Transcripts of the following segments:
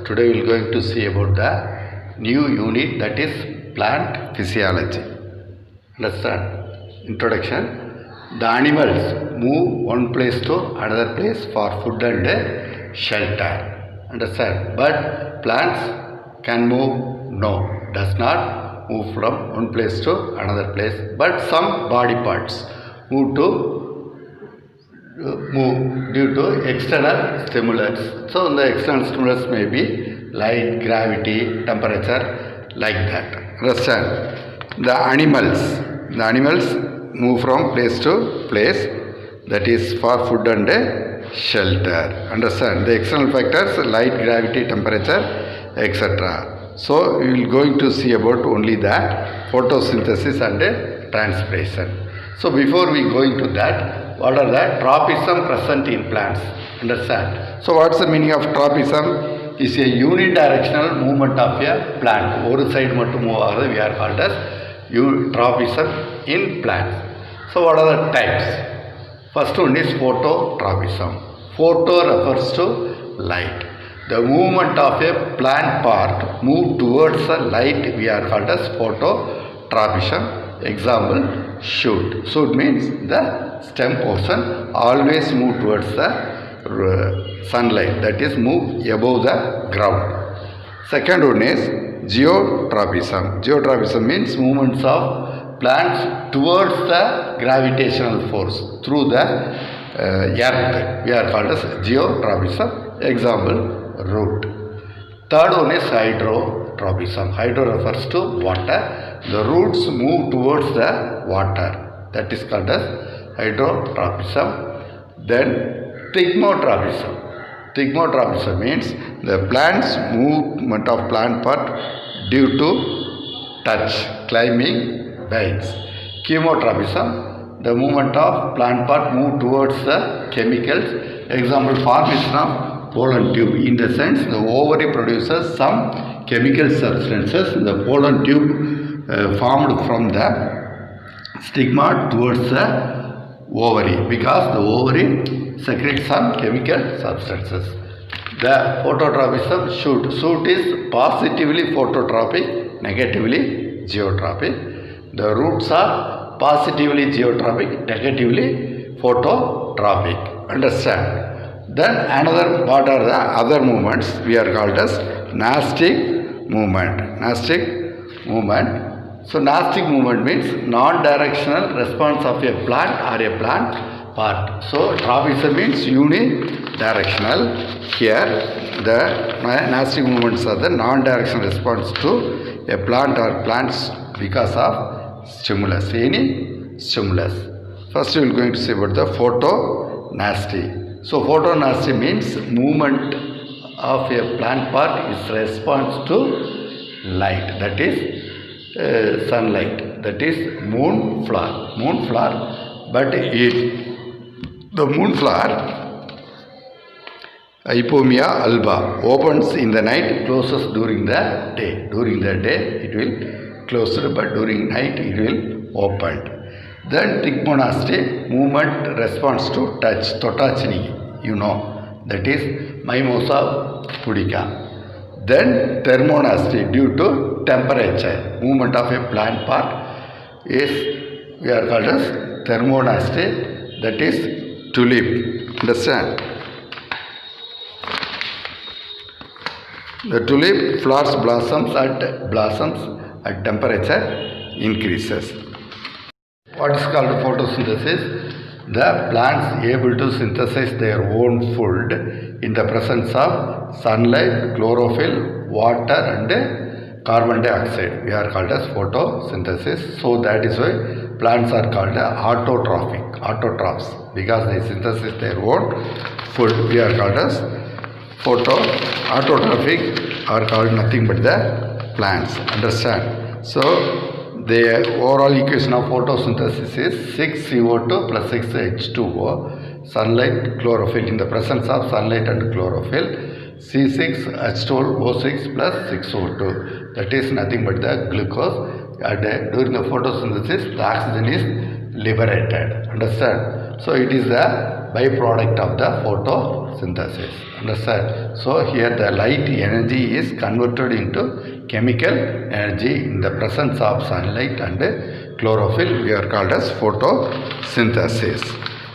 Today we are going to see about the new unit, that is plant physiology. Understand? Introduction. The animals move one place to another place for food and shelter. Understand? But plants can move? No, does not move from one place to another place. But some body parts move due to external stimulus. So the external stimulus may be light, gravity, temperature, like that. Understand? The animals move from place to place, that is for food and shelter. Understand? The external factors, light, gravity, temperature, etc. So we will going to see about only that photosynthesis and transpiration. So before we go into that, what are the tropism present in plants? Understand? So what's the meaning of tropism? Is a unidirectional movement of a plant. One side mattum move agradhu we are called as tropism in plants. So what are the types? First one is phototropism. Photo refers to light. The movement of a plant part move towards the light we are called as phototropism. Example, shoot. Shoot means the stem portion always move towards the sunlight, that is move above the ground. Second one is geotropism. Geotropism means movements of plants towards the gravitational force through the earth. We are called as geotropism. Example, root. Third one is hydrotropism. Hydro refers to water. The roots move towards the water. That is called as hydrotropism. Then thigmotropism. Thigmotropism means the plant's movement of plant part due to touch, climbing veins. Chemotropism, the movement of plant part move towards the chemicals. Example, formation of pollen tube. In the sense, the ovary produces some chemical substances. The pollen tube formed from the stigma towards the ovary, because the ovary secretes some chemical substances. The phototropism shoot. Shoot is positively phototropic, negatively geotropic. The roots are positively geotropic, negatively phototropic. Understand? Then another, what are the other movements? We are called as nastic movement. Nastic movement. So nastic movement means non-directional response of a plant or a plant part. So tropism means unidirectional. Here the nastic movements are the non-directional response to a plant or plants because of stimulus. Any stimulus. First we are going to see about the photonasty. So photonasty means movement of a plant part is response to light, that is sunlight, that is moonflower. But the moonflower, Hypomia alba, opens in the night, closes during the day. During the day it will close, but during night it will open. Then thigmonasty, movement response to touch, totachini, you know, that is Mimosa pudica. Then thermonasty, due to temperature, movement of a plant part is, we are called as thermonasty, that is tulip. Understand? The tulip flowers blossoms at temperature increases. What is called photosynthesis? The plants able to synthesize their own food in the presence of sunlight, chlorophyll, water and carbon dioxide. We are called as photosynthesis. So that is why plants are called autotrophs, because they synthesize their own food. We are called as autotrophic, are called nothing but the plants. Understand? So the overall equation of photosynthesis is 6CO2 plus 6H2O, sunlight, chlorophyll. In the presence of sunlight and chlorophyll, C6H12O6 plus 6O2. That is nothing but the glucose. And during the photosynthesis, the oxygen is liberated. Understand? So it is the byproduct of the photosynthesis. Understand? So here the light energy is converted into chemical energy in the presence of sunlight and chlorophyll. We are called as photosynthesis.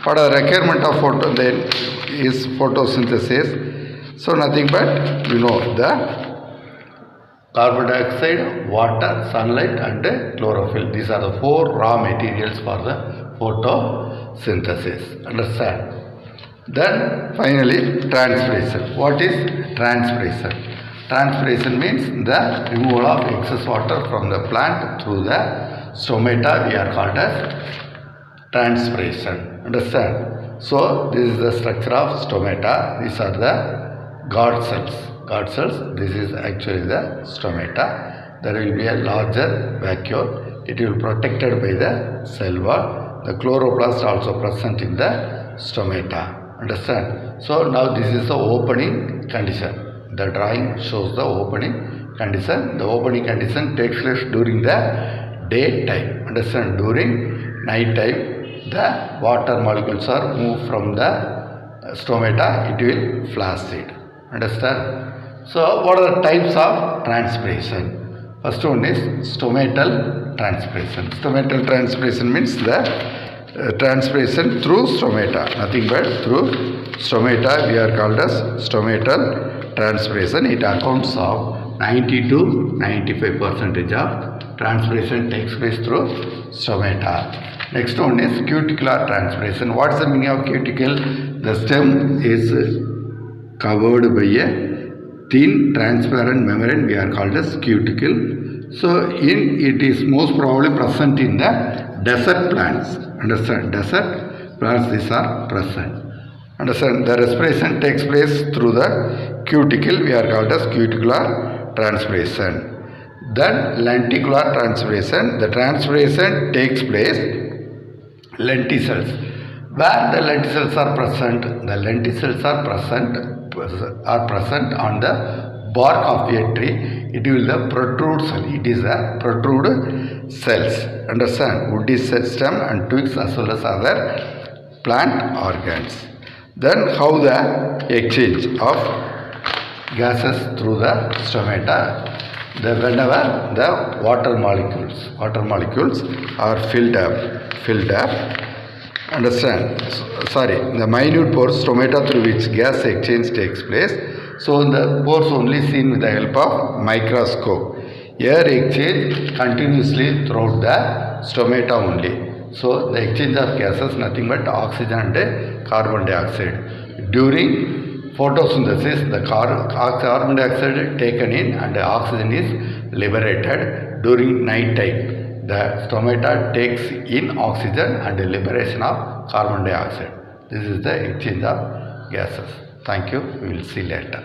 What are the requirement of photo then is photosynthesis? So nothing but the carbon dioxide, water, sunlight and chlorophyll. These are the 4 raw materials for the photosynthesis. Understand? Then finally transpiration. What is transpiration? Transpiration means the removal of excess water from the plant through the stomata. We are called as transpiration. Understand? So this is the structure of stomata. These are the guard cells. Guard cells. This is actually the stomata. There will be a larger vacuole. It will be protected by the cell wall. The chloroplast also present in the stomata. Understand? So now this is the opening condition. The drawing shows the opening condition. The opening condition takes place during the daytime. Understand? During night time, the water molecules are moved from the stomata. It will flaccid. Understand? So what are the types of transpiration? First one is stomatal transpiration. Stomatal transpiration means the transpiration through stomata. Nothing but through stomata. We are called as stomatal transpiration. It accounts of 90 to 95% of transpiration takes place through stomata. Next one is cuticular transpiration. What is the meaning of cuticle? The stem is covered by a thin transparent membrane. We are called as cuticle. So it is most probably present in the desert plants. Understand? Desert plants, these are present. Understand? The respiration takes place through the cuticle. We are called as cuticular transpiration. Then lenticular transpiration. The transpiration takes place lenticels. Where the lenticels are present? The lenticels are present on the bark of a tree. It will protrude cell. It is a protrude cells. Understand? Woody stem and twigs as well as other plant organs. Then how the exchange of gases through the stomata? Whenever the water molecules are filled up. Understand? The minute pores, stomata through which gas exchange takes place. So the pores only seen with the help of microscope. Air exchange continuously throughout the stomata only. So the exchange of gases nothing but oxygen and carbon dioxide. During photosynthesis, the carbon dioxide taken in and the oxygen is liberated. During night time, the stomata takes in oxygen and the liberation of carbon dioxide. This is the exchange of gases. Thank you. We will see later.